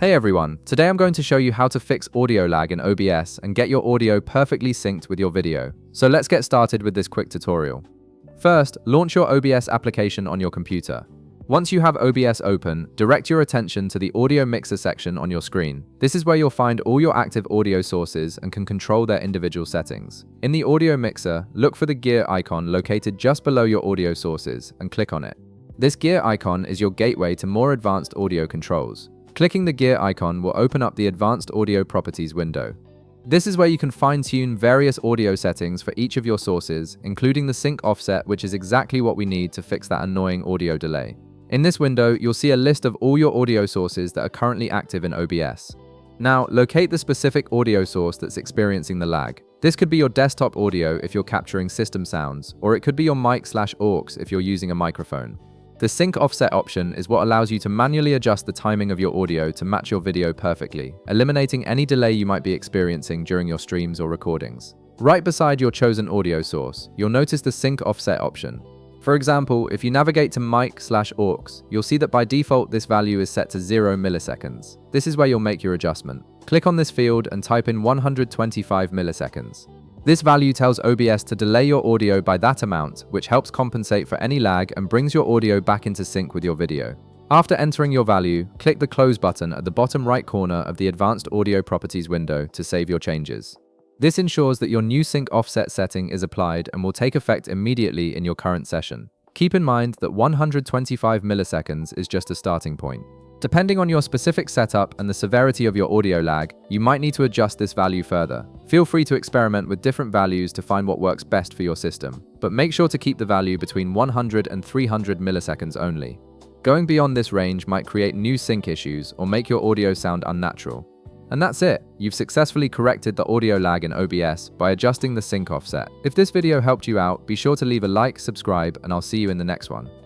Hey everyone, today I'm going to show you how to fix audio lag in OBS and get your audio perfectly synced with your video. So let's get started with this quick tutorial. First, launch your OBS application on your computer. Once you have OBS open, direct your attention to the audio mixer section on your screen. This is where you'll find all your active audio sources and can control their individual settings. In the audio mixer, look for the gear icon located just below your audio sources and click on it. This gear icon is your gateway to more advanced audio controls. Clicking the gear icon will open up the Advanced Audio Properties window. This is where you can fine-tune various audio settings for each of your sources, including the sync offset, which is exactly what we need to fix that annoying audio delay. In this window, you'll see a list of all your audio sources that are currently active in OBS. Now, locate the specific audio source that's experiencing the lag. This could be your desktop audio if you're capturing system sounds, or it could be your mic/aux if you're using a microphone. The sync offset option is what allows you to manually adjust the timing of your audio to match your video perfectly, eliminating any delay you might be experiencing during your streams or recordings. Right beside your chosen audio source, you'll notice the sync offset option. For example, if you navigate to mic/aux, you'll see that by default this value is set to 0 milliseconds. This is where you'll make your adjustment. Click on this field and type in 125 milliseconds. This value tells OBS to delay your audio by that amount, which helps compensate for any lag and brings your audio back into sync with your video. After entering your value, click the Close button at the bottom right corner of the Advanced Audio Properties window to save your changes. This ensures that your new sync offset setting is applied and will take effect immediately in your current session. Keep in mind that 125 milliseconds is just a starting point. Depending on your specific setup and the severity of your audio lag, you might need to adjust this value further. Feel free to experiment with different values to find what works best for your system, but make sure to keep the value between 100 and 300 milliseconds only. Going beyond this range might create new sync issues or make your audio sound unnatural. And that's it. You've successfully corrected the audio lag in OBS by adjusting the sync offset. If this video helped you out, be sure to leave a like, subscribe, and I'll see you in the next one.